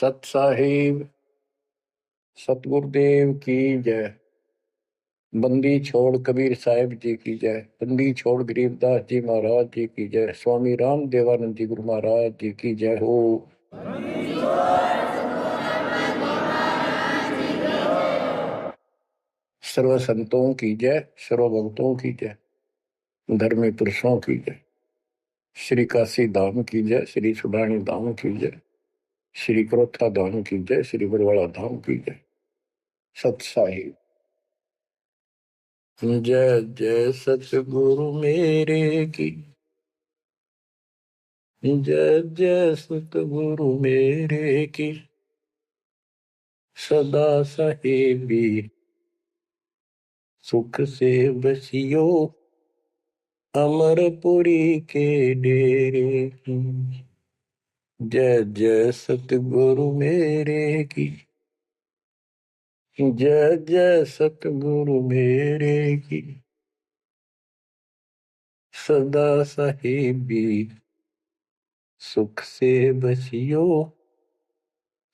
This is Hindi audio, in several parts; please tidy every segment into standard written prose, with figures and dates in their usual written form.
सत साहिब सतगुरुदेव की जय। बंदी छोड़ कबीर साहिब जी की जय। बंदी छोड़ गरीबदास जी महाराज जी की जय। स्वामी राम देवानंद जी गुरु महाराज जी की जय हो। सर्व संतों की जय, सर्व भक्तों की जय, धर्मी पुरुषों की जय। श्री काशी धाम की जय, श्री सुडानी धाम की जय, श्री क्रोथा धाम की जय, श्री बरवाड़ा धाम की जय। सत साहिब जय जय सतगुरु मेरे की जय जय सतगुरु मेरे की। सदा साहेबी सुख से बसियो अमरपुरी के डेरे की। जय जय सतगुरु मेरे की जय जय सतगुरु मेरे की। सदा साहेबी सुख से बसियो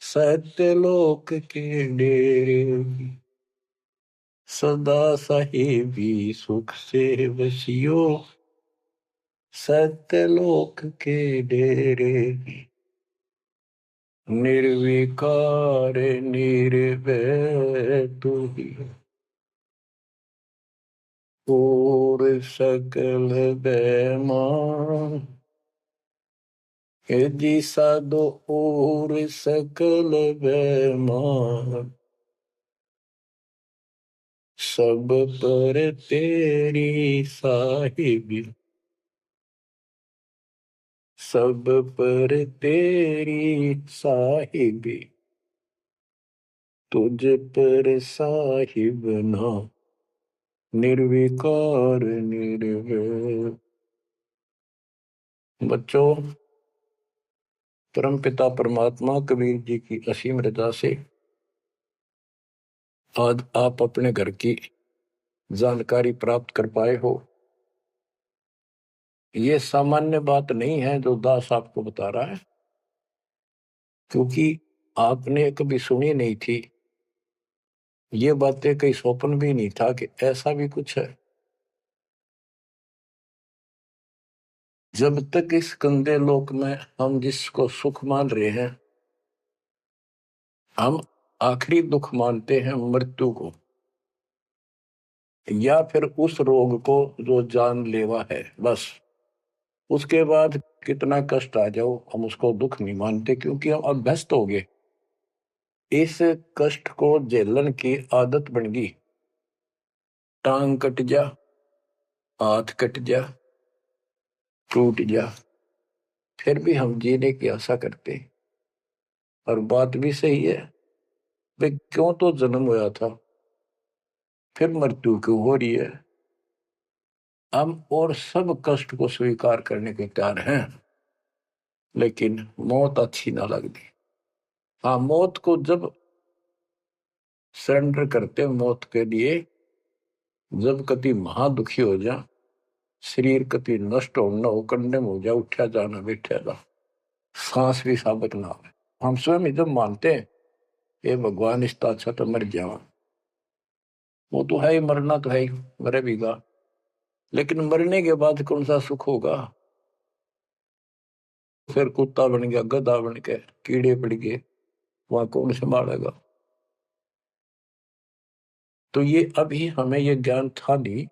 सत्यलोक के डेरे की। सदा साहेबी सुख से बसियो सत्यलोक के डेरे की। निर्विकार निर्भय तू ही और सकल बेमान। जी साधो और सकल बेमान। सब पर तेरी साहिबी सब पर तेरी साहिबी। तुझ पर साहिब ना निर्विकार निर्भय। बच्चों, परमपिता परमात्मा कबीर जी की असीम रजा से आज आप अपने घर की जानकारी प्राप्त कर पाए हो। ये सामान्य बात नहीं है जो दास आपको बता रहा है, क्योंकि आपने कभी सुनी नहीं थी ये बातें। कहीं स्वप्न भी नहीं था कि ऐसा भी कुछ है। जब तक इस गंदे लोक में हम जिसको सुख मान रहे हैं, हम आखिरी दुख मानते हैं मृत्यु को, या फिर उस रोग को जो जानलेवा है। बस उसके बाद कितना कष्ट आ जाओ हम उसको दुख नहीं मानते, क्योंकि हम अभ्यस्त हो गए। इस कष्ट को झेलन की आदत बन गई। टांग कट जा, हाथ कट जा, टूट जा, फिर भी हम जीने की आशा करते। और बात भी सही है, वे क्यों तो जन्म हुआ था, फिर मृत्यु क्यों हो रही है। हम और सब कष्ट को स्वीकार करने के तैयार हैं, लेकिन मौत अच्छी ना लगती। हाँ, मौत को जब सरेंडर करते मौत के लिए, जब कति महादुखी हो जा, शरीर कति नष्ट हो न हो, कंडम हो जा, उठा जाना बैठा जा, सांस भी साबित ना हो। हम स्वयं जब मानते हैं ये भगवान इसका अच्छा तो मर जावा, वो तो है ही, मरना तो है ही, मरे भीगा। लेकिन मरने के बाद कौन सा सुख होगा। फिर कुत्ता बन गया, गधा बन के कीड़े पड़ गए, वहां कौन संभालेगा। तो ये अभी हमें ये ज्ञान था नहीं,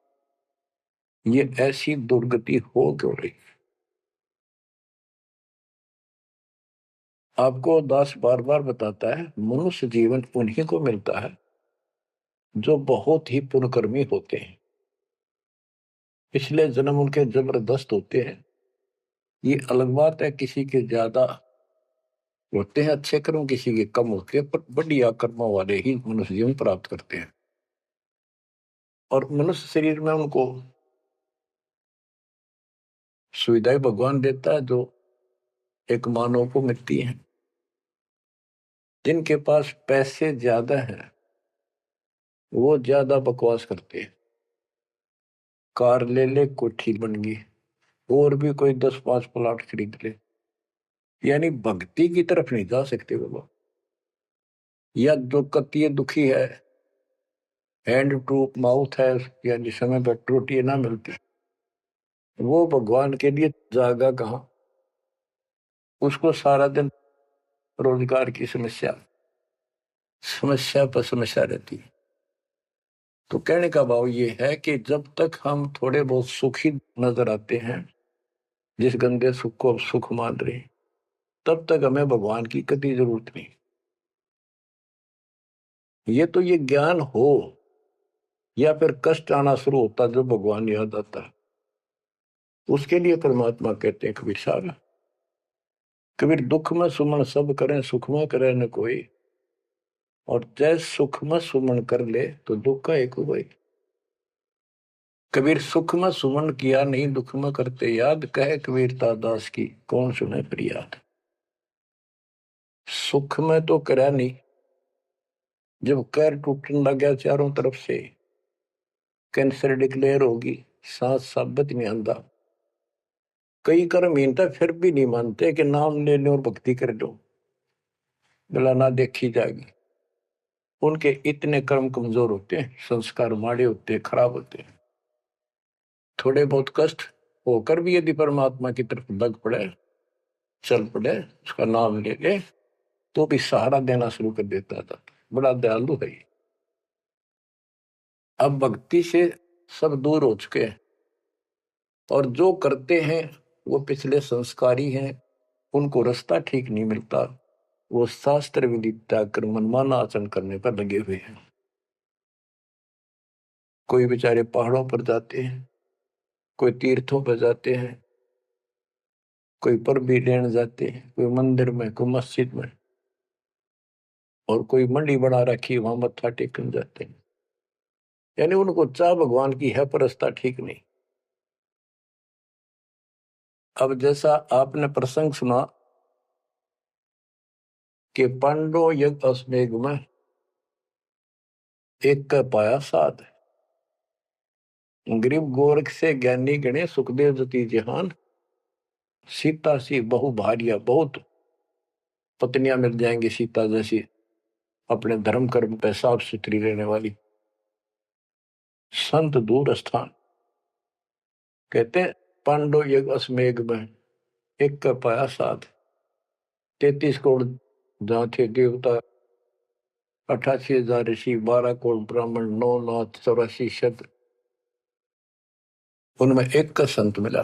ये ऐसी दुर्गति हो क्यों रही। आपको दास बार बार बताता है, मनुष्य जीवन उन्हीं को मिलता है जो बहुत ही पुण्यकर्मी होते हैं। पिछले जन्म उनके जबरदस्त होते हैं। ये अलग बात है, किसी के ज्यादा होते हैं अच्छे कर्म, किसी के कम होते हैं, पर बढ़िया कर्मों वाले ही मनुष्य जीवन प्राप्त करते हैं। और मनुष्य शरीर में उनको सुविधाएं भगवान देता है जो एक मानव को मिलती है। जिनके पास पैसे ज्यादा हैं वो ज्यादा बकवास करते हैं। कार ले ले, कोठी बन गई, और भी कोई 10-5 प्लाट खरीद ले, यानी भक्ति की तरफ नहीं जा सकते बाबा। या जो कतिय दुखी है, हैंड टू माउथ है, यानी समय पर रोटी ना मिलती, वो भगवान के लिए जागा कहाँ? उसको सारा दिन रोजगार की समस्या, समस्या पर समस्या रहती है। तो कहने का भाव ये है कि जब तक हम थोड़े बहुत सुखी नजर आते हैं, जिस गंदे सुख को सुख मान रहे, तब तक हमें भगवान की कति जरूरत नहीं। ये तो ये ज्ञान हो या फिर कष्ट आना शुरू होता जब भगवान याद आता है, उसके लिए परमात्मा कहते हैं कबीर साहब, कबीर दुख में सुमन सब करें, सुख में करे न कोई, और जय सुख में सुमन कर ले तो दुख का एक हो भाई। कबीर सुख में सुमन किया नहीं, दुख में करते याद, कहे कबीरता दास की कौन सुने फरियाद। सुख में तो करा नहीं, जब कैर टूटने लग गया चारों तरफ से, कैंसर डिक्लेयर होगी, सांस साबित नहीं आंदा, कई कर्म हीनता फिर भी नहीं मानते कि नाम ले लो और भक्ति कर लो, गला ना देखी जाएगी। उनके इतने कर्म कमजोर होते हैं, संस्कार माड़े होते हैं, खराब होते हैं। थोड़े बहुत कष्ट होकर भी यदि परमात्मा की तरफ लग पड़े, चल पड़े, उसका नाम ले ले, तो भी सहारा देना शुरू कर देता था। बड़ा दयालु है। अब भक्ति से सब दूर हो चुके हैं, और जो करते हैं वो पिछले संस्कारी हैं, उनको रास्ता ठीक नहीं मिलता, वो शास्त्र विधि त्याग कर मनमाना आचरण करने पर लगे हुए हैं। कोई बेचारे पहाड़ों पर जाते हैं, कोई तीर्थों पर जाते हैं, कोई पर भी लेने जाते हैं, कोई मंदिर में, कोई मस्जिद में, और कोई मंडी बना रखी वहां मत्था टेकने जाते हैं। यानी उनको चाह भगवान की है पर रास्ता ठीक नहीं। अब जैसा आपने प्रसंग सुना कि पांडव यज्ञ अश्वमेध में एक का पाया साध, गरीब गोरख से ज्ञानी गणे सुखदेव जति जहान, सीता सी बहु भारिया, बहुत पत्नियां मिल जाएंगी सीता जैसी, अपने धर्म कर्म पे साफ सुथरी रहने वाली। संत दूर स्थान, कहते हैं पांडव यज्ञ अश्वमेध में एक का पाया साध, 33 करोड़ जहां थे देवता, 88,000 ऋषि, 12 करोड़ ब्राह्मण, 9,84,000, उनमें एक का संत मिला,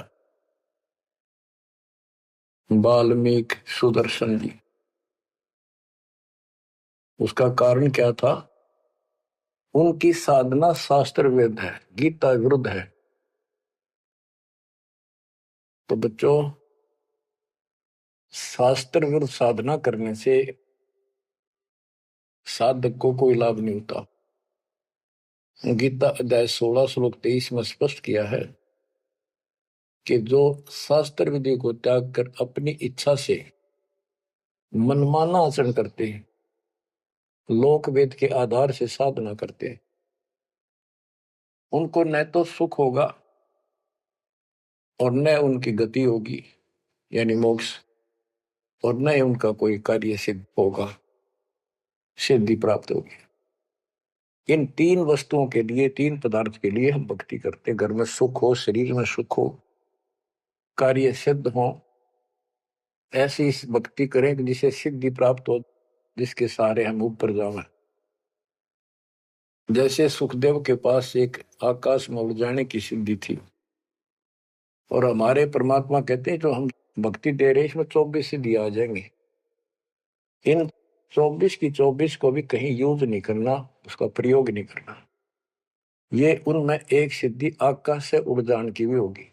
वाल्मीकि सुदर्शन जी। उसका कारण क्या था? उनकी साधना शास्त्र वेद है, गीता विरुद्ध है। तो बच्चों, शास्त्र विरुद्ध साधना करने से साधक को कोई लाभ नहीं होता। गीता अध्याय 16 श्लोक 23 में स्पष्ट किया है कि जो शास्त्र विधि को त्याग कर अपनी इच्छा से मनमाना आचरण करते हैं, लोक वेद के आधार से साधना करते हैं, उनको न तो सुख होगा और न उनकी गति होगी, यानी मोक्ष, और न ही उनका कोई कार्य सिद्ध होगा, सिद्धि प्राप्त होगी। इन तीन वस्तुओं के लिए, तीन पदार्थ के लिए हम भक्ति करते हैं। घर में सुख हो, शरीर में सुख हो, कार्य सिद्ध हो, ऐसी भक्ति करें कि जिसे सिद्धि प्राप्त हो, जिसके सहारे हम ऊपर जावें। जैसे सुखदेव के पास एक आकाश में उड़ जाने की सिद्धि थी, और हमारे परमात्मा कहते हैं जो हम भक्ति दे रहे हैं इसमें 24 सिद्धि आ जाएंगे। इन 24 की 24 को भी कहीं यूज नहीं करना, उसका प्रयोग नहीं करना। ये उनमें एक सिद्धि आकाश से उड़ जाने की भी होगी।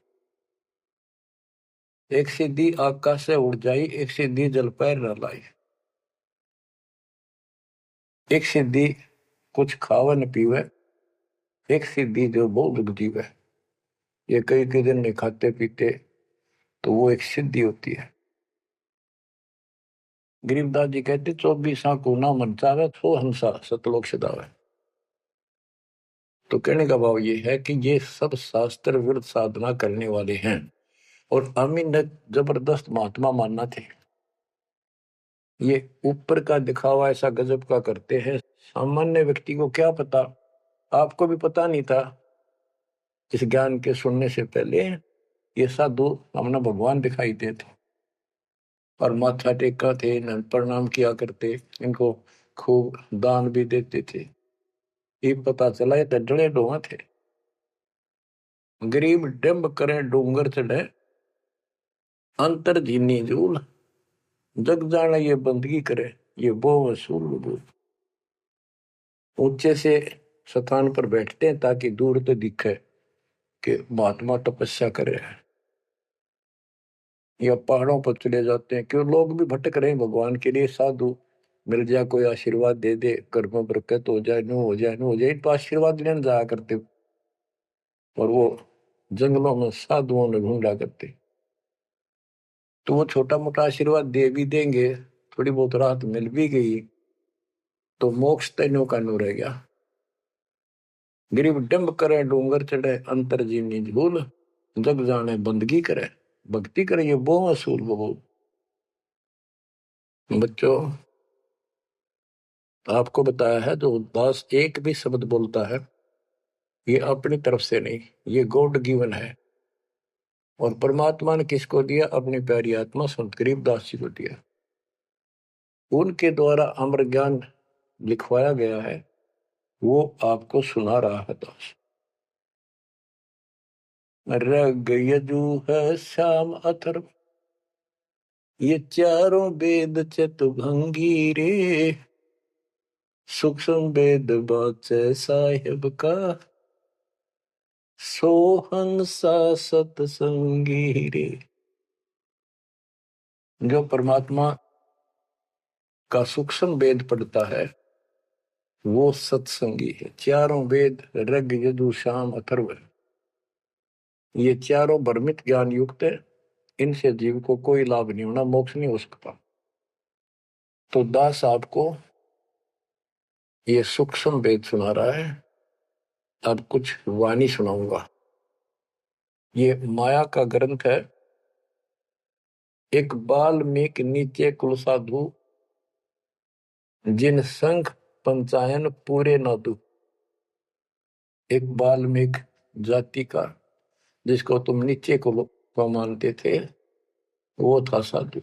एक सिद्धि आकाश से उड़ जाई, एक सिद्धि जल पैर न लाई, एक सिद्धि कुछ खावे न पीवे, एक सिद्धि जो बहुत जीवे। ये कई कई दिन नहीं खाते पीते तो वो एक सिद्धि होती है। गरीबदास जी कहते 24 को ना मन चावे, सो हंसा सतलोक सदावे। तो कहने का भाव ये है कि ये सब शास्त्र विरुद्ध साधना करने वाले हैं, और अमीन ने जबरदस्त महात्मा मानना थे। ये ऊपर का दिखावा ऐसा गजब का करते हैं, सामान्य व्यक्ति को क्या पता। आपको भी पता नहीं था इस ज्ञान के सुनने से पहले, ये साधु हमने भगवान दिखाई देते और माथा टेका थे, इन्हें प्रणाम किया करते, इनको खूब दान भी देते थे। ये पता चला ये तो जड़े डोहा थे। गरीब डिम्ब करे डूंगर चढ़े, अंतर जीनी जूल, जग जाने ये बंदगी करे, ये वो वसूल वजूल। ऊंचे से स्थान पर बैठते हैं ताकि दूर तो दिखे कि महात्मा तपस्या कर रहे हैं, या पहाड़ों पर चले जाते हैं क्यों लोग भी भटक रहे हैं भगवान के लिए। साधु मिल जाए, कोई आशीर्वाद दे दे, घर में बरकत हो जाए, नो हो जाए, नो हो जाए, तो आशीर्वाद लेने जाया करते। और वो जंगलों में साधुओं ने ढूंढा करते, तो वो छोटा मोटा आशीर्वाद दे भी देंगे, थोड़ी बहुत राहत मिल भी गई तो मोक्ष तैनो का नो रह गया। गरीब डंब करे डूंगर चढ़े, अंतर जीवनी झूल, जग जाने बंदगी करे, भक्ति करे, ये वो असूल वो। बच्चों, आपको बताया है जो दास एक भी शब्द बोलता है ये अपनी तरफ से नहीं, ये गॉड गिवन है। और परमात्मा ने किसको दिया? अपनी प्यारी आत्मा संत गरीबदास जी को दिया। उनके द्वारा अमर ज्ञान लिखवाया गया है, वो आपको सुना रहा है दास। रग यजु है श्याम अथर्व, ये चारों वेद चतुभंगी रे, सूक्ष्म वेद बाचे साहिब का, सोहंसा सतसंगी रे। जो परमात्मा का सूक्ष्म वेद पढ़ता है वो सत्संगी है। चारों वेद ऋग यजु साम अथर्व, ये चारों भ्रमित ज्ञान युक्त है, इनसे जीव को कोई लाभ नहीं होना, मोक्ष नहीं हो सकता। तो दास आपको ये सूक्ष्म वेद सुना रहा है। अब कुछ वाणी सुनाऊंगा। ये माया का ग्रंथ है। एक बाल्मीकि नीचे कुल साधु, जिन संख पंचायन पूरे न दू। एक बाल्मीकि जाति का, जिसको तुम नीचे कुल को मानते थे, वो था साधु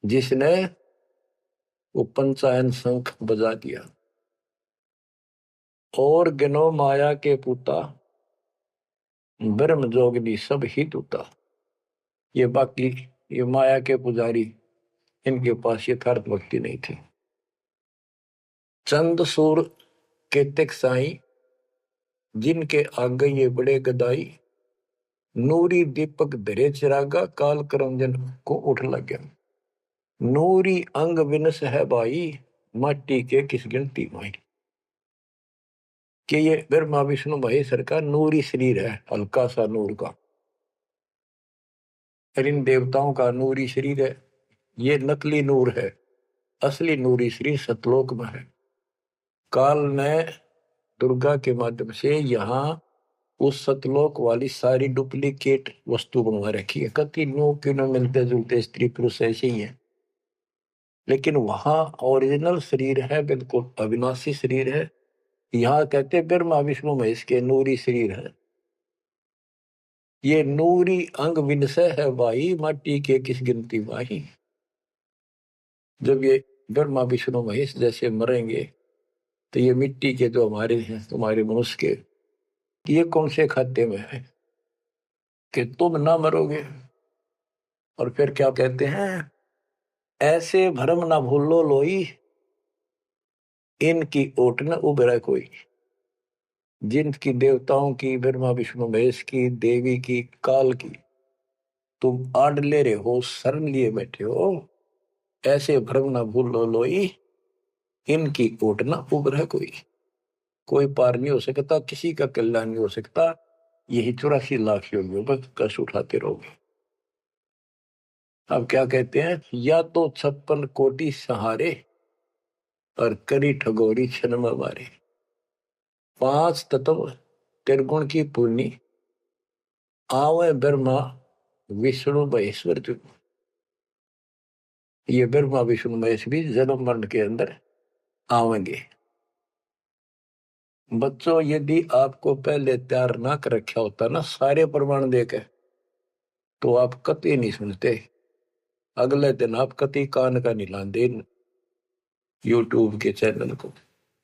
जिसने वो पंचायन शंख बजा दिया। और गिनो माया के पुता, ब्रह्म जोगनी सब ही टूटा। ये बाकी ये माया के पुजारी, इनके पास यथार्थ भक्ति नहीं थी। चंद सूर के तिक साई, जिनके आगे ये बड़े गदाई। नूरी दीपक धरे चिरागा, काल करमजन को उठ लग। नूरी अंग विनस है भाई, माटी के किस गिनती भाई। कि ये ब्रह्मा विष्णु महेश्वर का नूरी शरीर है, हल्का सा नूर का। इन देवताओं का नूरी शरीर है, ये नकली नूर है, असली नूरी शरीर सतलोक में है। काल ने दुर्गा के माध्यम से यहाँ उस सतलोक वाली सारी डुप्लीकेट वस्तु बनवा रखी है। कति नो क्यों मिलते जुलते स्त्री पुरुष ऐसे ही है, लेकिन वहां ओरिजिनल शरीर है, बिल्कुल अविनाशी शरीर है। यहाँ कहते ब्रह्मा विष्णु महेश के नूरी शरीर है। ये नूरी अंग विनसय है भाई, माटी के किस गिनती भाई। जब ये ब्रह्मा विष्णु महेश जैसे मरेंगे तो ये मिट्टी के जो हमारे हैं, तुम्हारे मनुष्य के, ये कौन से खाते में है कि तुम ना मरोगे। और फिर क्या कहते हैं? ऐसे भरम ना भूलो लोई, इनकी ओट न उभरे कोई। जिनकी देवताओं की, ब्रह्मा विष्णु महेश की, देवी की, काल की तुम आड़ ले रहे हो, शरण लिए बैठे हो, ऐसे भ्रम ना भूलो लोई, इनकी ओट न उभरे कोई। कोई पार नहीं हो सकता, किसी का कल्याण नहीं हो सकता। यही 84 लाख योगियों पर कष्ट उठाते रहोगे। अब क्या कहते हैं? या तो 56 कोटि सहारे, और करी ठगोरी छन मारे। 5 तत्व त्रिगुण की पूर्णी, आवे ब्रह्मा विष्णु महेश्वर। ये ब्रह्मा विष्णु महेश भी जन्म मरण के अंदर आवेंगे। बच्चों, यदि आपको पहले तैयार ना कर रखा होता ना सारे प्रमाण देकर, तो आप कतई नहीं सुनते। अगले दिन आप कतई कान का नहीं लाते यूट्यूब के चैनल को,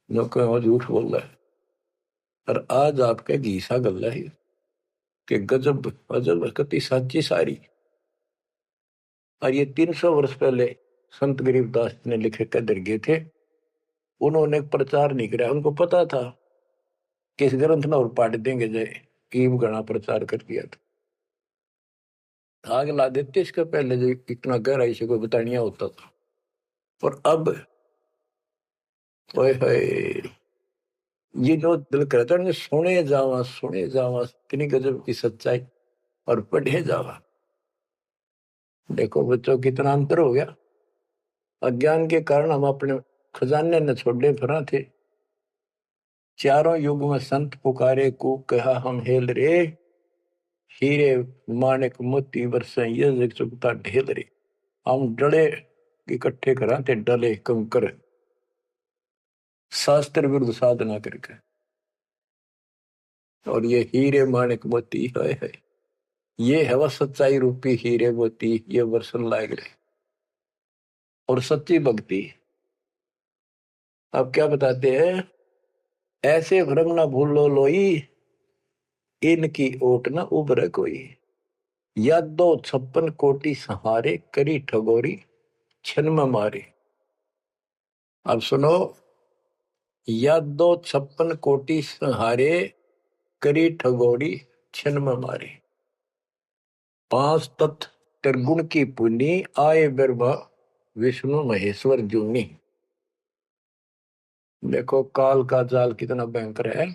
जो कहो झूठ बोल रहा है। और आज आपके घीसा गल्ला है कि गजब अजब कतई साची सारी। और ये 300 वर्ष पहले संत गरीबदास ने लिखे कदर गए थे। उन्होंने प्रचार नहीं किया, उनको पता था कि इस ग्रंथ ना और पाट देंगे जय ईब गणा प्रचार कर दिया था। आग ला देते इसके पहले जो इतना गहराई से कोई बतानिया होता था। और अब ओए होए, ये जो दिल करता है सुने जावा इतनी गजब की सच्चाई और पढ़े जावा। देखो बच्चों कितना अंतर हो गया। अज्ञान के कारण हम अपने खजाने न छोड़े फिरा थे। चारों युग में संत पुकारे को कहा हम हेल रे, हीरे माणिक मोती बरसे ये जग चुकता ढेल रे। हम डले इकट्ठे करा थे, डले कंकर शास्त्र विरुद्ध साधना करके। और ये हीरे माणिक मोती है ये है वह सच्चाई रूपी हीरे मोती, ये वर्षन लाग रहे और सच्ची भक्ति। अब क्या बताते हैं, ऐसे भ्रम ना भूलो लोई, इनकी ओट न उभरे कोई। यादो 56 कोटि सहारे, करी ठगोरी छन में मारे। अब सुनो, यादो 56 कोटि सहारे, करी ठगोरी छन में मारे। 5 तत्व त्रिगुण की पुनी, आए ब्रह्मा विष्णु महेश्वर जूनी। देखो काल का जाल कितना भयंकर है।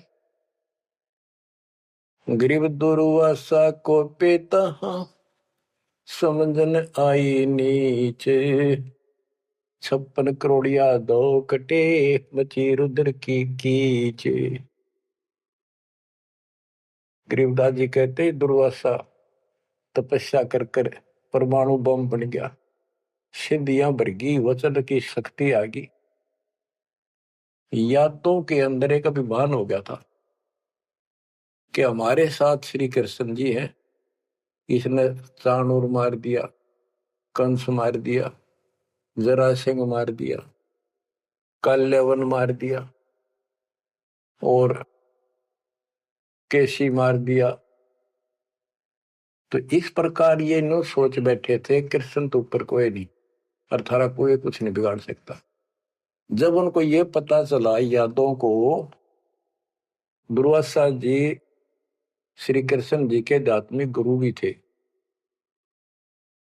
गरीब दुर्वासा को पेता समझन आई नीचे, 56 करोड़िया दो कटे, मची रुद्र की कीचे। गरीबदास जी कहते दुर्वासा तपस्या कर कर परमाणु बम बन गया, सिद्धियां भर गई, वचन की शक्ति आ गई। यादों के अंदर एक अभिमान हो गया था कि हमारे साथ श्री कृष्ण जी हैं। इसने चाणूर मार दिया, कंस मार दिया, जरासिंह मार दिया, कल्यवन मार दिया और केसी मार दिया। तो इस प्रकार ये नो सोच बैठे थे कृष्ण तो ऊपर कोई नहीं और थारा कोई कुछ नहीं बिगाड़ सकता। जब उनको ये पता चला यादों को, दुर्वासा जी श्री कृष्ण जी के आध्यात्मिक गुरु भी थे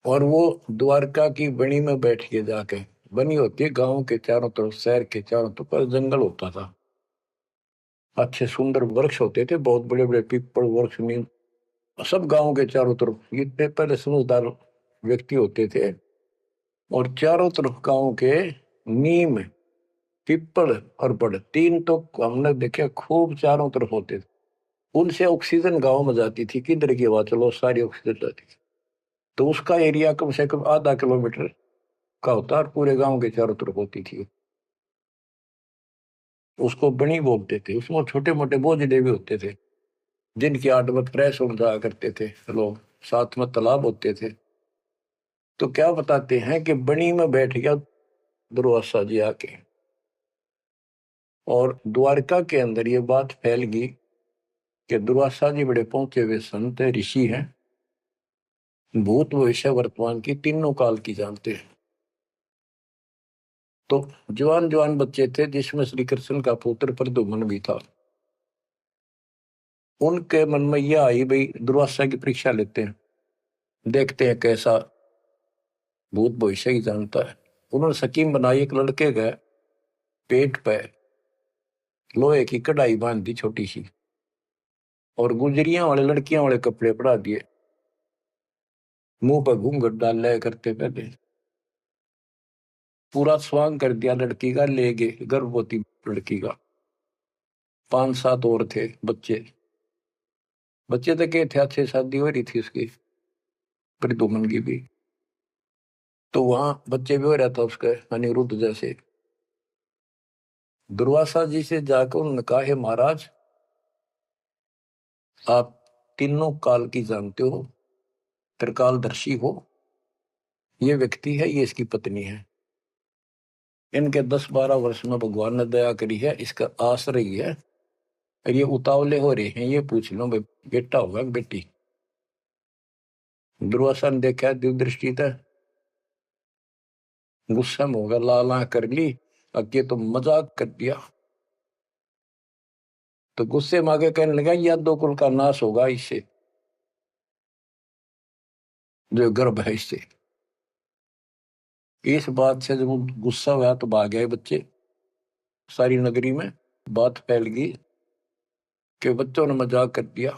और वो द्वारका की बनी में बैठ के जाके, बनी होती है गांव के चारों तरफ, शहर के चारों तरफ पर जंगल होता था, अच्छे सुंदर वृक्ष होते थे, बहुत बड़े बड़े पीपल वृक्ष नीम, सब गांव के चारों तरफ। इतने पहले समझदार व्यक्ति होते थे और चारों तरफ गांव के नीम पीपल और बड़ तीन तो हमने देखे खूब चारों तरफ होते थे। उनसे ऑक्सीजन गांव में जाती थी, किधर की हवा चलो सारी ऑक्सीजन जाती थी। तो उसका एरिया कम से कम आधा किलोमीटर का होता और पूरे गांव के चारों तरफ होती थी। उसको बनी बोलते थे। उसमें छोटे मोटे बोझले भी होते थे जिनकी आटमत फ्रेश हो जाया करते थे लोग, साथ में तालाब होते थे। तो क्या बताते हैं कि बनी में बैठ गया दुर्वासा जी आके और द्वारका के अंदर ये बात फैल गई कि दुर्वासा जी बड़े पहुंचे हुए संत ऋषि हैं, भूत भविष्य वर्तमान की तीनों काल की जानते हैं। तो जवान जवान बच्चे थे जिसमें श्री कृष्ण का पुत्र प्रद्युम्न भी था। उनके मन में यह आई भाई दुर्वासा की परीक्षा लेते हैं, देखते हैं कैसा भूत भविष्य की जानता है। उन्होंने स्कीम बनाई, एक लड़के का पेट पे लोहे की कढ़ाई बांध दी छोटी सी और गुजरियां वाले लड़कियां वाले कपड़े पड़ा दिए, मुंह पर घूंघट डाल लिया करते पहले, पूरा स्वांग कर दिया लड़की का, ले गए गर्भवती लड़की का। 5-7 और थे बच्चे, बच्चे तो क्या थे, अच्छे शादी हो रही थी उसकी प्रद्युम्न की भी। तो वहां बच्चे भी हो रहा था उसके अनिरुद्ध जैसे। दुर्वासा जी से जाकर उन्होंने कहा, हे महाराज, आप तीनों काल की जानते हो, त्रिकालदर्शी हो। ये व्यक्ति है, ये इसकी पत्नी है। इनके 10-12 वर्ष में भगवान ने दया करी है, इसका आश्रय ही है। और ये उतावले हो रहे हैं, ये पूछ लो भाई बेटा होगा कि बेटी। दुर्वासा ने देखा दिव्य दृष्टि था, गुस्सा में होगा, लाला कर ली, अब ये तो मजाक कर दिया। तो गुस्से में आगे कहने लगा, यह दो कुल का नाश होगा इससे, जो गर्भ है इससे। इस बात से जब गुस्सा हुआ तो भाग गए बच्चे। सारी नगरी में बात फैल गई कि बच्चों ने मजाक कर दिया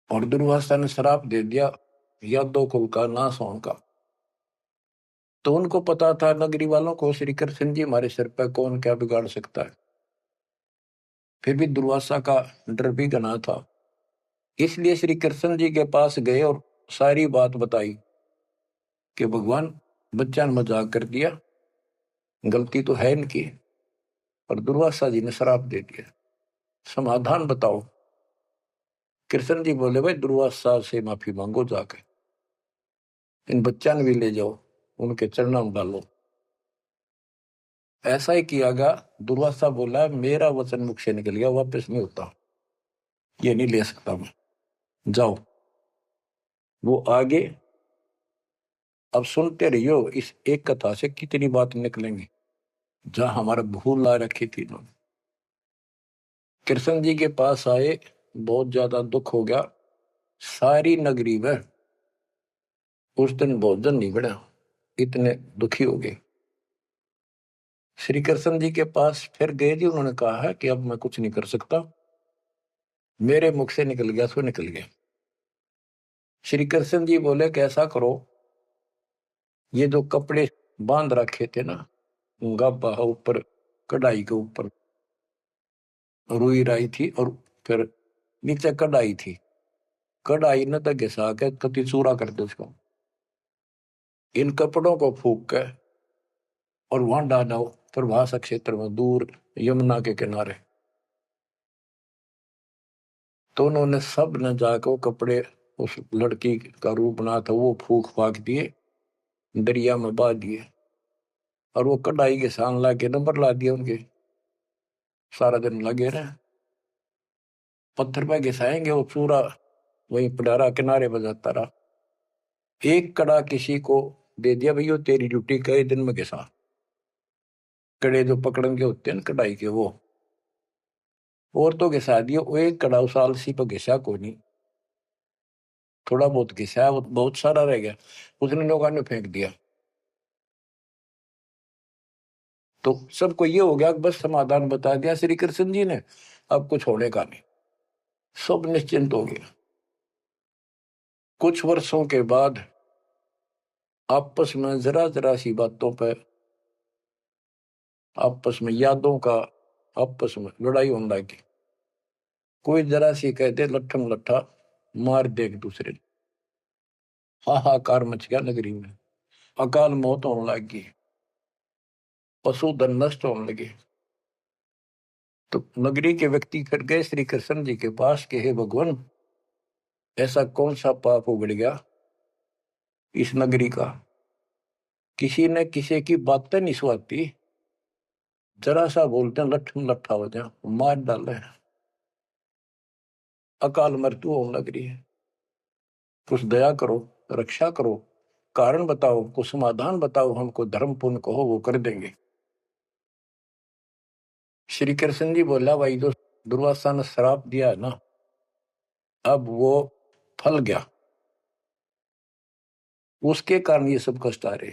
और दुर्वासा ने श्राप दे दिया या दो कुल का नाश होने का। तो उनको पता था, नगरी वालों को, श्री कृष्ण जी हमारे सिर पर कौन क्या बिगाड़ सकता है। फिर भी दुर्वासा का डर भी घना था, इसलिए श्री कृष्ण जी के पास गए और सारी बात बताई कि भगवान, बच्चा ने मजाक कर दिया, गलती तो है इनकी, और दुर्वासा जी ने श्राप दे दिया, समाधान बताओ। कृष्ण जी बोले, भाई दुर्वासा से माफी मांगो जाकर, इन बच्चा ने भी ले जाओ, उनके चरणों में डालो। ऐसा ही किया गया। दुर्वासा बोला, मेरा वचन मुख से निकल गया, वापस नहीं होता, ये नहीं ले सकता मैं, जाओ। वो आगे, अब सुनते रहियो, इस एक कथा से कितनी बात निकलेंगी, जहां हमारा भूल ला रखी थी इन्होंने। कृष्ण जी के पास आए, बहुत ज्यादा दुख हो गया, सारी नगरी में उस दिन भोजन नहीं बना, इतने दुखी हो गए। श्री कृष्ण जी के पास फिर गए जी, उन्होंने कहा है कि अब मैं कुछ नहीं कर सकता, मेरे मुख से निकल गया सो निकल गया। श्री कृष्ण जी बोले, कैसा करो, ये जो कपड़े बांध रखे थे ना, गाबा ऊपर, कढ़ाई के ऊपर रुई राई थी, और फिर नीचे कढ़ाई थी, कढ़ाई न तो घिसा के कति चूरा कर दो उसको, इन कपड़ों को फूक के और वहां डालो प्रभास क्षेत्र में, दूर यमुना के किनारे। तो उन्होंने सब ने जाकर वो कपड़े, उस लड़की का रूप बना था, वो फूक फाक दिए, दरिया में बहा दिए, और वो कढ़ाई के सान ला के नंबर ला दिए उनके। सारा दिन लगे रहे, पत्थर पे घिसाएंगे, वो चूरा वहीं पडारा किनारे बजाता रहा। एक कड़ा किसी को दे दिया, भैया तेरी ड्यूटी कई दिन में घिसा, कड़े जो पकड़न के होते हैं ना कढ़ाई के, वो और तो घिसा दिया। वो एक कड़ा उस आलसी पर घिसा को नहीं, थोड़ा बहुत घिसा, वो बहुत सारा रह गया, उसने नौका ने फेंक दिया। तो सबको ये हो गया, बस समाधान बता दिया श्री कृष्ण जी ने, अब कुछ होने का नहीं, सब निश्चिंत हो गया। कुछ वर्षों के बाद आपस में जरा जरा सी बातों पर, आपस में यादों का, आपस में लड़ाई होने लगी। कोई जरा सी कहते लट्ठम लट्ठा मार दे एक दूसरे ने, हाहाकार मच गया नगरी में, अकाल मौत होने लगी, पशुधन नष्ट होने लगे। तो नगरी के व्यक्ति फिर गए श्री कृष्ण जी के पास कि हे भगवान, ऐसा कौन सा पाप उगड़ गया इस नगरी का, किसी ने किसी की बातें नहीं सुहाती, जरा सा बोलते हैं लट्ठम लट्ठा हो जाए, मार डाले, अकाल मृत्यु होने लग रही है। कुछ दया करो, रक्षा करो, कारण बताओ, कुछ समाधान बताओ, हमको धर्म पुण्य कहो, वो कर देंगे। श्री कृष्ण जी बोला, भाई जो दुर्वासा ने श्राप दिया है ना, अब वो फल गया, उसके कारण ये सब कष्ट आ रहे।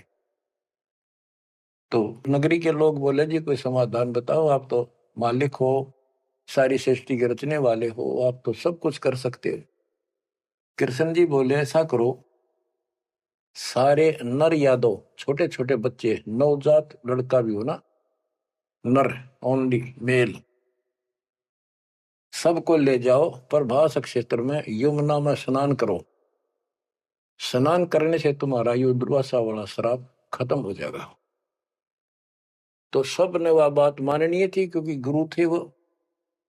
तो नगरी के लोग बोले, जी कोई समाधान बताओ, आप तो मालिक हो, सारी सृष्टि के रचने वाले हो, आप तो सब कुछ कर सकते हो। कृष्ण जी बोले, ऐसा करो, सारे नर यादव, छोटे छोटे बच्चे, नवजात लड़का भी हो ना, नर, ओनली मेल, सबको ले जाओ प्रभास क्षेत्र में, यमुना में स्नान करो, स्नान करने से तुम्हारा ये दुर्वासा वाला श्राप खत्म हो जाएगा। तो सब ने वह बात माननी थी, क्योंकि गुरु थे वो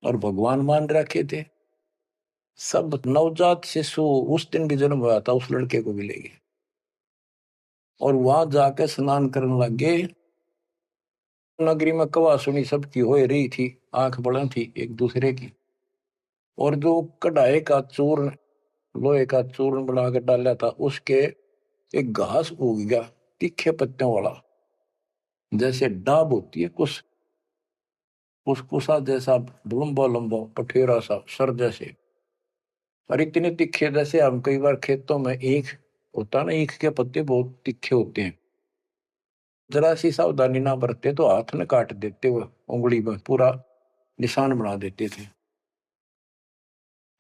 और भगवान मान रखे थे। सब नवजात शिशु उस दिन भी जन्म हुआ था उस लड़के को भी ले गए और वहां जाके स्नान करने लग गए। नगरी में कवा सुनी सबकी हो रही थी, आंख बड़ा थी एक दूसरे की। और जो कढ़ाई का चूर्ण, लोहे का चूर्ण बना कर डाला था, उसके एक घास उग गया तीखे पत्तियों वाला, जैसे डाब होती है कुछ कुसकुसा जैसा, लंबा लंबा पठेरा सा सर जैसे, और इतने तीखे जैसे हम कई बार खेतों में ईख होता ना, ईख के पत्ते बहुत तीखे होते हैं। जरा सी सावधानी ना बरते तो हाथ में काट देते, वो उंगली में पूरा निशान बना देते थे।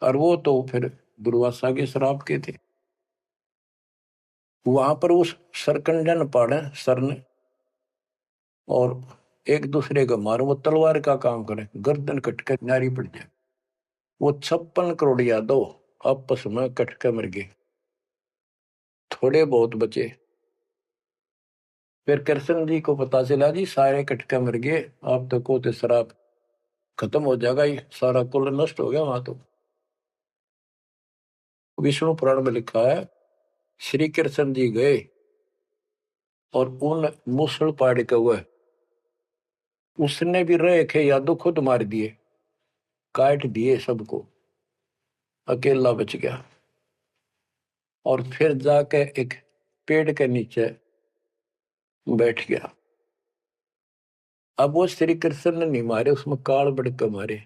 और वो तो फिर दुर्वासा के श्राप के थे। वहां पर उस सरकंडन पाड़े सर ने और एक दूसरे को मारो, वो तलवार का काम करे, गर्दन कटके नारी पड़ जाए। वो 56 करोड़ यादव आपस में कटके मर गए, थोड़े बहुत बचे। फिर कृष्ण जी को पता चला जी सारे कटके मर गए, आप तो को तो शराब खत्म हो जाएगा, ये सारा कुल नष्ट हो गया। वहां तो विष्णु पुराण में लिखा है, श्री कृष्ण जी गए और उन मूसल पाड़ के हुए, उसने भी रहे खे यादव खुद मार दिए, काट दिए सबको, अकेला बच गया। और फिर जाके एक पेड़ के नीचे बैठ गया। अब वो श्री कृष्ण ने नहीं मारे, उसमें काल बढ़ के मारे।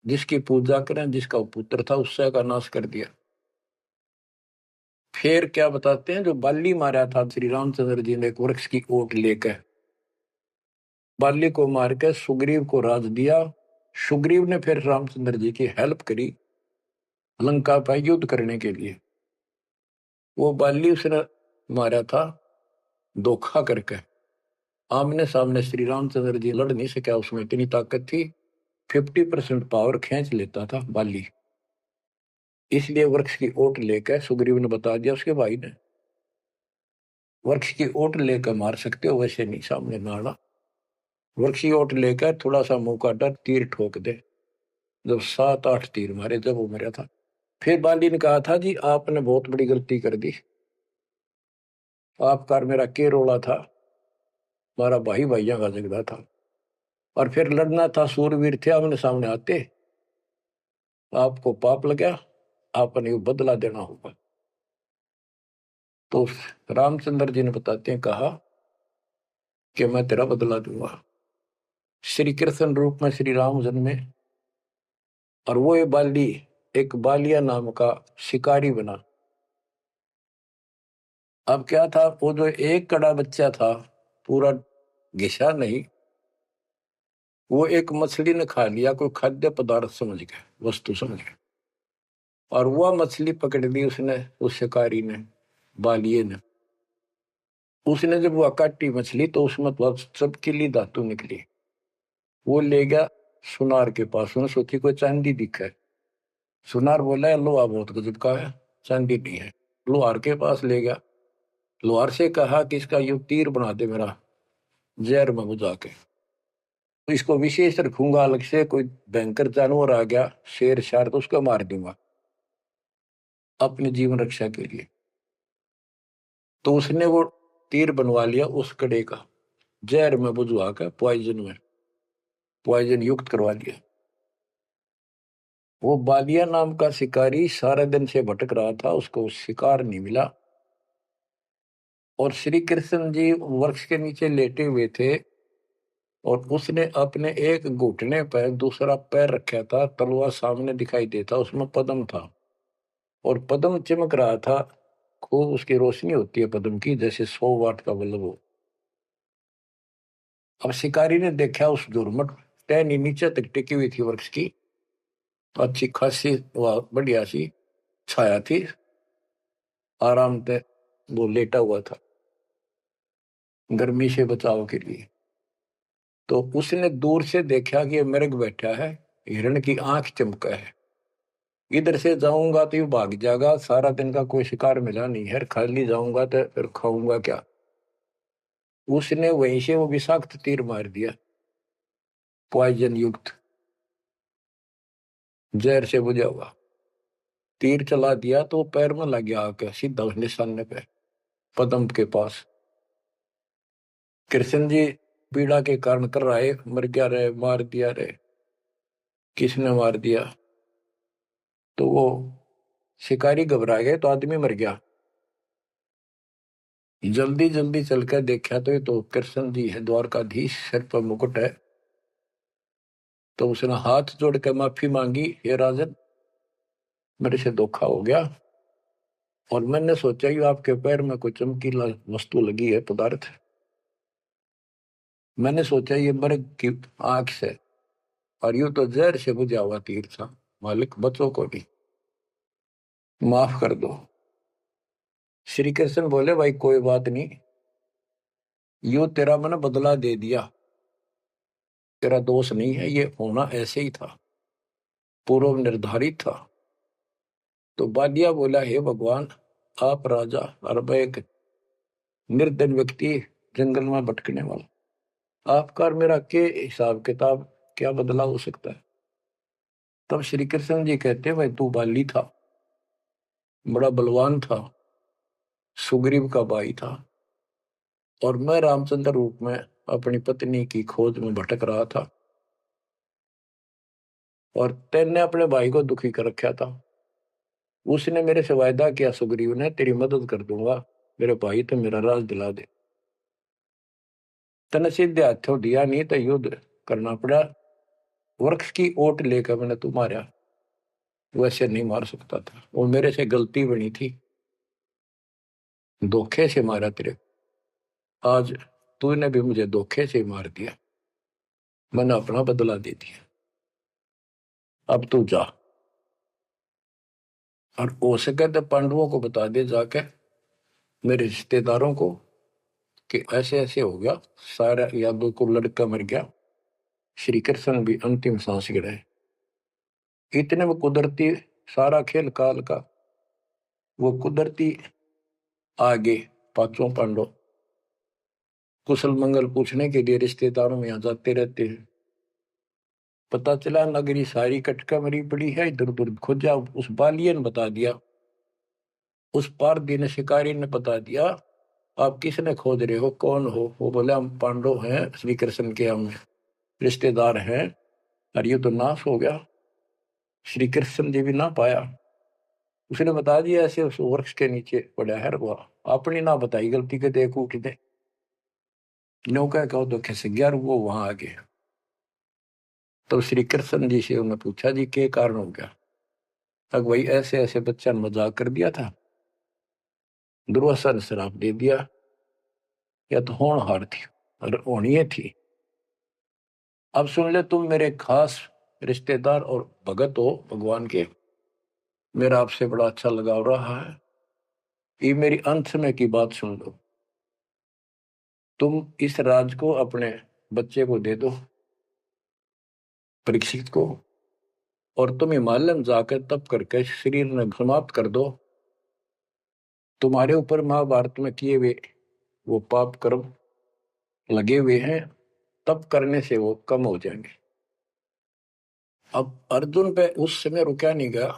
जिसकी पूजा करें, जिसका पुत्र था, उससे का नाश कर दिया। फिर क्या बताते हैं, जो बाली मारा था श्री रामचंद्र जी ने एक वृक्ष की ओट लेकर, बाली को मार के सुग्रीव को राज दिया। सुग्रीव ने फिर रामचंद्र जी की हेल्प करी लंका पर युद्ध करने के लिए। वो बाली उसने मारा था धोखा करके, आमने सामने श्री रामचंद्र जी लड़ नहीं सका, उसमें इतनी ताकत थी, 50% पावर खींच लेता था बाली। इसलिए वृक्ष की ओट लेकर सुग्रीव ने बता दिया उसके भाई ने, वृक्ष की ओट लेकर मार सकते हो, वैसे नहीं सामने ना आना। वृक्ष की ओट लेकर थोड़ा सा मुंह काटा, तीर ठोक दे। जब 7-8 तीर मारे, जब वो मरा था। फिर बाली ने कहा था जी आपने बहुत बड़ी गलती कर दी, आपका मेरा के रोला था, हमारा भाई भाइयों का झगड़ा था, और फिर लड़ना था, सूरवीर थे, आमने सामने आते, आपको पाप लगा, आपने बदला देना होगा। तो रामचंद्र जी ने बताते हैं, कहा कि मैं तेरा बदला दूंगा। श्री कृष्ण रूप में श्री राम जन्मे और वो ये बाली एक बालिया नाम का शिकारी बना। अब क्या था, वो जो एक कड़ा बच्चा था, पूरा घिसा नहीं, वो एक मछली ने खा लिया, कोई खाद्य पदार्थ समझ के, वस्तु समझ के, और वह मछली पकड़ ली उसने, उस शिकारी ने, बालिए ने। उसने जब वह काटी मछली तो उसमें तो चमकीली धातु निकली। वो ले गया सुनार के पास, उसने सोची कोई चांदी दिखा है। सुनार बोला है लोहा बहुत गजब का है, चांदी नहीं है। लोहार के पास ले गया, लोहार से कहा कि इसका यू तीर बना दे मेरा, जहर में बुझा के, तो इसको विशेष रखूंगा, अलग से कोई भयंकर जानवर आ गया, शेर शार, तो उसको मार दूंगा अपने जीवन रक्षा के लिए। तो उसने वो तीर बनवा लिया उस कड़े का, जहर में बुझवा कर, पॉइजन युक्त करवा लिया। वो बालिया नाम का शिकारी सारे दिन से भटक रहा था, उसको शिकार नहीं मिला। और श्री कृष्ण जी वृक्ष के नीचे लेटे हुए थे और उसने अपने एक घुटने पर दूसरा पैर रखा था, तलवार सामने दिखाई देता, उसमें पद्म था और पद्म चमक रहा था, खूब उसकी रोशनी होती है पद्म की, जैसे 100 वाट का बल्ब हो। अब शिकारी ने देखा उस दुर्मट टहनी नीचे तक टिकी हुई थी वृक्ष की, अच्छी खासी वह बढ़िया सी छाया थी, आराम से वो लेटा हुआ था गर्मी से बचाव के लिए। तो उसने दूर से देखा कि ये मृग बैठा है, हिरण की आंख चमका है, इधर से जाऊंगा तो ये भाग जाएगा, सारा दिन का कोई शिकार मिला नहीं है, खाली जाऊंगा तो फिर खाऊंगा क्या। उसने वहीं से वो विषाक्त तीर मार दिया, पॉइजन युक्त, जहर से बुझा हुआ तीर चला दिया, तो पैर में लग गया आके सीधा उस निशाने पे, पदम के पास। कृष्ण जी पीड़ा के कारण कर रहे, मर गया रे, मार दिया रे, किसने मार दिया। तो वो शिकारी घबरा गए, तो आदमी मर गया। जल्दी जल्दी चलकर देखा तो ये तो कृष्ण जी है, द्वारकाधीश, सिर पर मुकुट है। तो उसने हाथ जोड़ कर माफी मांगी, हे राजन, मेरे से धोखा हो गया, और मैंने सोचा कि आपके पैर में कोई चमकीला वस्तु लगी है, पदार्थ। मैंने सोचा ये मर्ग की आंख से, और यूं तो जहर से बुझा हुआ तीर था। मालिक, बच्चों को भी माफ कर दो। श्री कृष्ण बोले, भाई कोई बात नहीं, यूं तेरा मैंने बदला दे दिया, तेरा दोष नहीं है, ये होना ऐसे ही था, पूर्व निर्धारित था। तो बालिया बोला, हे भगवान, आप राजा और मैं एक निर्धन व्यक्ति, जंगल में भटकने वाला, आपका और मेरा के हिसाब किताब, क्या बदला हो सकता है। तब श्री कृष्ण जी कहते, भाई तू बाली था, बड़ा बलवान था, सुग्रीव का भाई था, और मैं रामचंद्र रूप में अपनी पत्नी की खोज में भटक रहा था, और तेने अपने भाई को दुखी कर रखा था। उसने मेरे से वायदा किया, सुग्रीव ने, तेरी मदद कर दूंगा, मेरे भाई तो मेरा राज दिला दे। तने सीधे हाथों दिया नहीं तो युद्ध करना पड़ा, वृक्ष की ओट लेकर मैंने तू मारा, वैसे नहीं मार सकता था, वो मेरे से गलती बनी थी, धोखे से मारा तेरे, आज तूने भी मुझे धोखे से मार दिया, मैंने अपना बदला दे दिया, अब तू जा, और हो सके तो पांडवों को बता दे जाके, मेरे रिश्तेदारों को, कि ऐसे ऐसे हो गया, सारा यादव को लड़का मर गया, श्री कृष्ण भी अंतिम सांस गिराए। इतने में कुदरती, सारा खेल काल का, वो कुदरती आगे पांचों पांडव कुशल मंगल पूछने के लिए रिश्तेदारों में आ जाते रहते हैं। पता चला नगरी सारी कटका मरी पड़ी है, इधर उधर खोजा, उस बालिए ने बता दिया, उस पार दिन शिकारी ने बता दिया, आप किसने खोज रहे हो, कौन हो। वो बोले, हम पांडव हैं, श्री कृष्ण के हम रिश्तेदार हैं, और ये तो नाश हो गया, श्री कृष्ण जी भी ना पाया। उसने बता दिया, ऐसे उस वृक्ष के नीचे पड़ा है, वो अपनी ना बताई गलती के, देख उठ दे, नौका कहो तो खिस गया, वो वहां आ गए। तो श्री कृष्ण जी से उन्होंने पूछा, जी क्या कारण हो गया। तब वही ऐसे ऐसे बच्चा ने मजाक कर दिया था, दुर्वासा ने श्राप दे दिया, या तो होनहार थी और होनी थी। अब सुन ले, तुम मेरे खास रिश्तेदार और भगत हो भगवान के, मेरा आपसे बड़ा अच्छा लगाव रहा है, ये मेरी अंत समय की बात सुन लो। तुम इस राज को अपने बच्चे को दे दो, परीक्षित को, और तुम हिमालय में जाकर तप करके शरीर में समाप्त कर दो। तुम्हारे ऊपर महाभारत में किए हुए वो पाप कर्म लगे हुए हैं, तप करने से वो कम हो जाएंगे। अब अर्जुन पे उस समय रुका नहीं गया,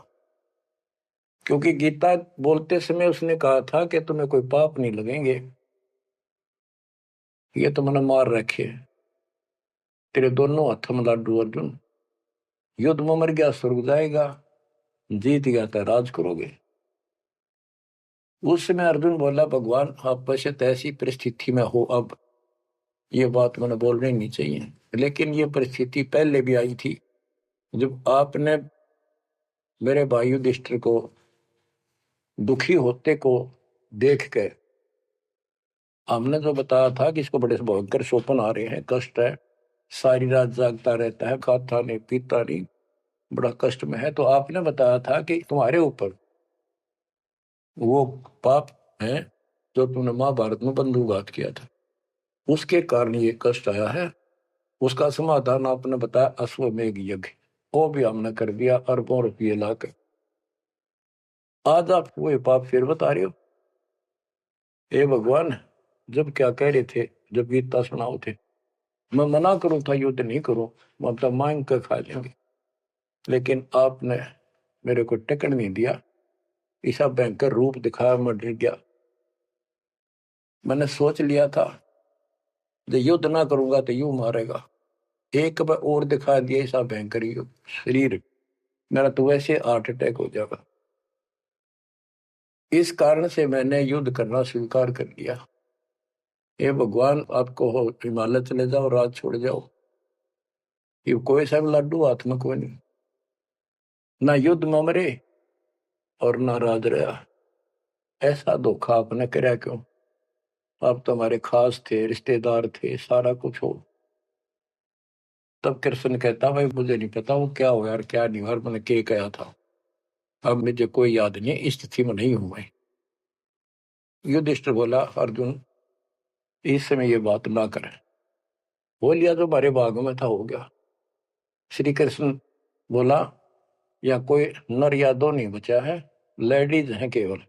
क्योंकि गीता बोलते समय उसने कहा था कि तुम्हें कोई पाप नहीं लगेंगे, ये तो मैंने मार रखे, तेरे दोनों हाथों में लाडू अर्जुन, युद्ध में मर गया स्वर्ग जाएगा, जीत गया तो राज करोगे। उस समय अर्जुन बोला, भगवान आप बशत ऐसी परिस्थिति में हो, अब ये बात मैंने बोलनी नहीं चाहिए, लेकिन ये परिस्थिति पहले भी आई थी, जब आपने मेरे भाई युधिष्ठिर को दुखी होते को देख के, हमने जो बताया था कि इसको बड़े भयंकर स्वप्न आ रहे हैं, कष्ट है, सारी रात जागता रहता है, खाता नहीं पीता नहीं, बड़ा कष्ट में है, तो आपने बताया था कि तुम्हारे ऊपर वो पाप है जो तुमने महाभारत में बंधुघात किया था, उसके कारण ये कष्ट आया है। उसका समाधान आपने बताया, अश्वमेघ यज्ञ, वो भी हमने कर दिया, अरबों रुपये लाकर। आज आप वही पाप फिर बता रहे हो। हे भगवान, जब क्या कह रहे थे, जब गीता सुनाओ थे, मैं मना करूं था युद्ध नहीं करूं, मतलब मांग कर खा लेंगे, लेकिन आपने मेरे को टिकट नहीं दिया, ऐसा भयंकर रूप दिखाया, मैं डर गया। मैंने सोच लिया था जो युद्ध ना करूंगा तो यूं मारेगा, एक बार और दिखा दिया ऐसा भयंकर शरीर, मेरा तो वैसे हार्ट अटैक हो जाएगा। इस कारण से मैंने युद्ध करना स्वीकार कर लिया। हे भगवान, आपको हो हिमालय चले जाओ, राज छोड़ जाओ, ये कोई सा भी लाडू हाथ में कोई नहीं, ना युद्ध में मरे और ना राज रहा। ऐसा धोखा आपने कराया क्यों? आप तो हमारे खास थे, रिश्तेदार थे, सारा कुछ हो। तब कृष्ण कहता, भाई मुझे नहीं पता वो क्या हुआ और क्या नहीं हुआ, और मैंने क्या कहा था, अब मुझे कोई याद नहीं है, इस स्थिति में नहीं हूं मैं। युधिष्ठिर बोला, अर्जुन इस समय ये बात ना करें, हो लिया जो हमारे भाग में था हो गया। श्री कृष्ण बोला, या कोई नर या दो नहीं बचा है, लेडीज हैं केवल,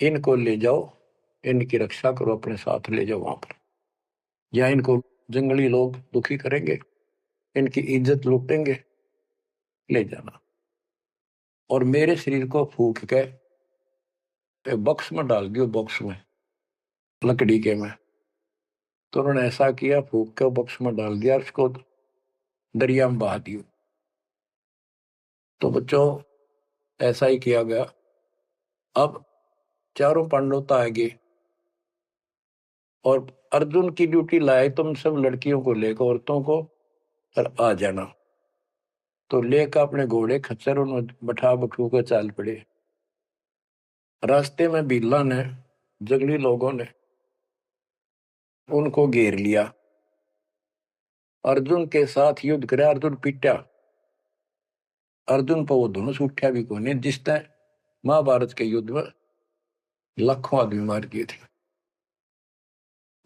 इनको ले जाओ, इनकी रक्षा करो, अपने साथ ले जाओ वहां पर, या इनको जंगली लोग दुखी करेंगे, इनकी इज्जत लूटेंगे, ले जाना। और मेरे शरीर को फूक के बॉक्स में डाल दियो, बॉक्स में, लकड़ी के में। तो उन्होंने ऐसा किया, फूक के बॉक्स में डाल दिया, उसको दरिया में बहा दियो। तो बच्चों ऐसा ही किया गया। अब चारों पांडव तो आगे, और अर्जुन की ड्यूटी लाए, तुम सब लड़कियों को लेकर, औरतों को, और आ जाना। तो लेकर अपने घोड़े खच्चर उन्हें बैठा बठू कर चाल पड़े। रास्ते में बिल्ला ने, जंगली लोगों ने उनको घेर लिया, अर्जुन के साथ युद्ध करे, अर्जुन पीटा, अर्जुन पर वो धनुष उठा भी कोने, जिसने महाभारत के युद्ध में लाखों आदमी मार दिए थे,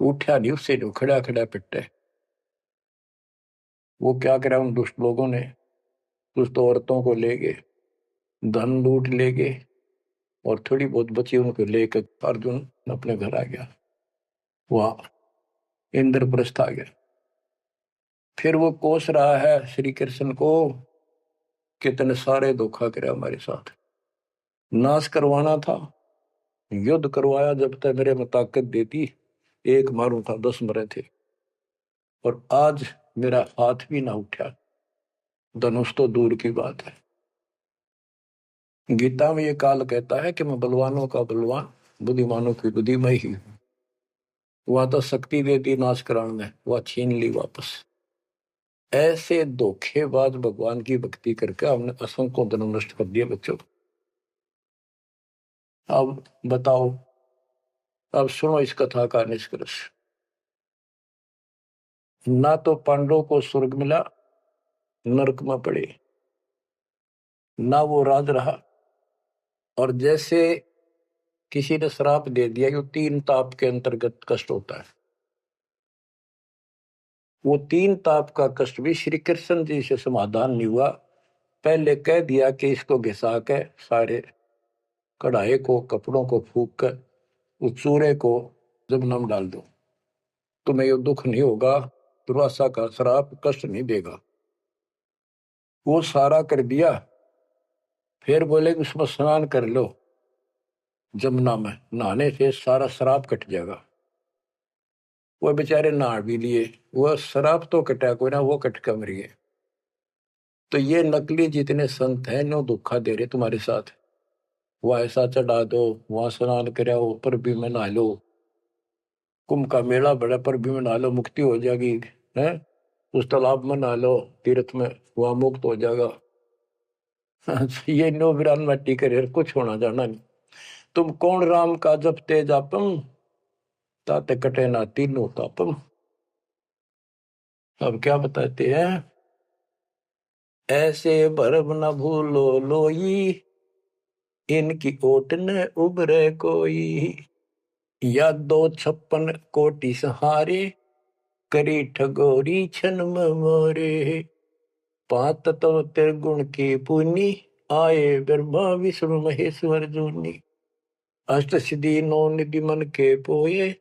उठा नहीं, उससे जो खड़ा खड़ा पिटे। वो क्या करा उन दुष्ट लोगों ने, दुष्ट औरतों को ले गए, धन लूट ले गए, और थोड़ी बहुत बची उनको लेकर अर्जुन अपने घर आ गया, वहां इंद्रप्रस्थ आ गया। फिर वो कोस रहा है श्री कृष्ण को, कितने सारे धोखा करे हमारे साथ, नाश करवाना था, युद्ध करवाया, जब तक मेरे में ताकत देती, एक मारू था 10 मरे थे, और आज मेरा हाथ भी ना उठा, धनुष तो दूर की बात है। गीता में ये काल कहता है कि मैं बलवानों का बलवान, बुद्धिमानों की बुद्धि में ही हूं। वहां तो शक्ति देती नाश कराने, वह छीन ली वापस। ऐसे धोखेबाज भगवान की भक्ति करके हमने असंख्यों जन्म नष्ट कर दिए बच्चों। अब बताओ, अब सुनो इस कथा का निष्कर्ष। ना तो पांडवों को स्वर्ग मिला, नरक में पड़े, ना वो राज रहा, और जैसे किसी ने श्राप दे दिया कि 3 ताप के अंतर्गत कष्ट होता है, वो 3 ताप का कष्ट भी श्री कृष्ण जी से समाधान नहीं हुआ। पहले कह दिया कि इसको घिसा के सारे कढ़ाई को, कपड़ों को फूक कर उस चूरे को जमुना में डाल दो, तुम्हें ये दुख नहीं होगा, दुर्वासा का श्राप कष्ट नहीं देगा। वो सारा कर दिया, फिर बोले कि उसमें स्नान कर लो, जमुना में नहाने से सारा श्राप कट जाएगा। वो बेचारे नहा भी लिए, वो श्राप तो कटा कोई ना, वो कट कर मरिए। तो ये नकली जितने संत हैं, नो धोखा दे रहे तुम्हारे साथ, वह ऐसा चढ़ा दो, वहां स्नान कराओ, पर भी में नहा लो, कुंभ का मेला बड़ा, पर भी में नहा लो, मुक्ति हो जाएगी, है, उस तालाब में नहा लो, तीर्थ में, वहां मुक्त हो जाएगा। ये नो बिरान मट्टी करे, कुछ होना जाना नहीं। तुम कौन राम का जपते जापम, ताते कटे ना तीनों तापम। अब क्या बताते हैं, ऐसे भरम न भूलो लोई, इनकी ओट न उबरे कोई, या 256 कोटि सहारे, करी ठगोरी छन मोरे, 5 तत्व त्रिगुण की पुनी, आए ब्रह्मा विष्णु महेश्वर जोनी। अष्ट सिद्धि नौ निधि मन के पोए,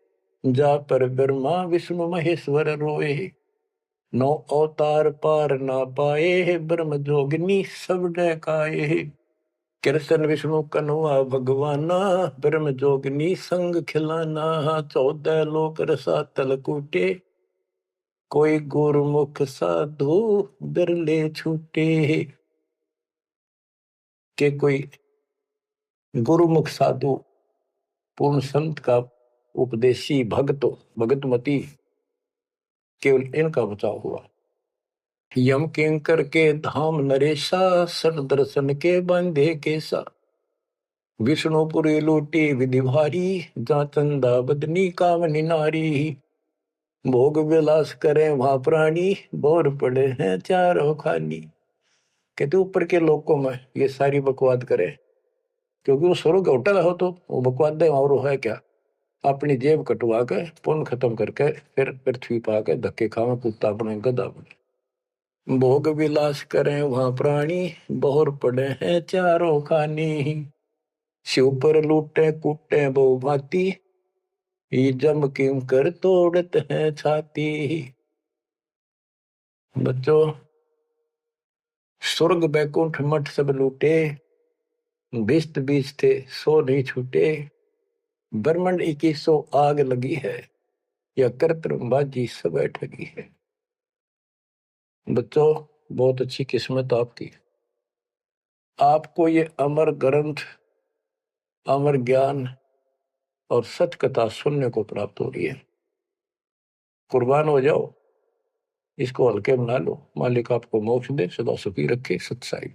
जा पर ब्रह्मा विष्णु महेश्वर रोए। नौ अवतार पार ना पाए, ब्रह्म जोगिनी सब डकाए। कृष्ण विष्णु कन्हवा भगवाना, ब्रह्म जोगिनी संग खिलाना। 14 लोक रसातल कूटे, कोई गुरुमुख साधु बिरले छूटे। के कोई गुरुमुख साधु पूर्ण संत का उपदेशी भक्त भगतमती केवल इनका बचाव हुआ। यम किंकर के धाम नरेशा, सर दर्शन के बंधे केसा। विष्णुपुरी लूटी विधि भारी, जा चंदा बदनी कामनी नारी। भोग विलास करें वहां प्राणी, बोर पड़े हैं चारों खानी। कहते ऊपर के लोकों में ये सारी बकवाद करे, क्योंकि वो स्वर्ग होटल हो तो वो बकवाद है और वो है क्या, अपनी जेब कटवा के पुण्य खत्म करके फिर पृथ्वी पा के धक्के खावे कुत्ता बने गधा बने। भोग विलास करें वहां प्राणी, बोर पड़े हैं चारों खानी। शिव पर लूटे कूटे बहु भांति, ये जम किम कर तोड़ते हैं छाती। बच्चों, स्वर्ग बैकुंठ मठ सब लूटे, बिस्त बीज थे सो नहीं छूटे। ब्रह्मंड 2100 आग लगी है, या कर्तबाजी सब ठगी है। बच्चों, बहुत अच्छी किस्मत आपकी, आपको ये अमर ग्रंथ, अमर ज्ञान और सच कथा सुनने को प्राप्त हो रही है। कुर्बान हो जाओ, इसको हल्के बना लो। मालिक आपको मोक्ष दे, सदा सुखी रखे। सत्साई।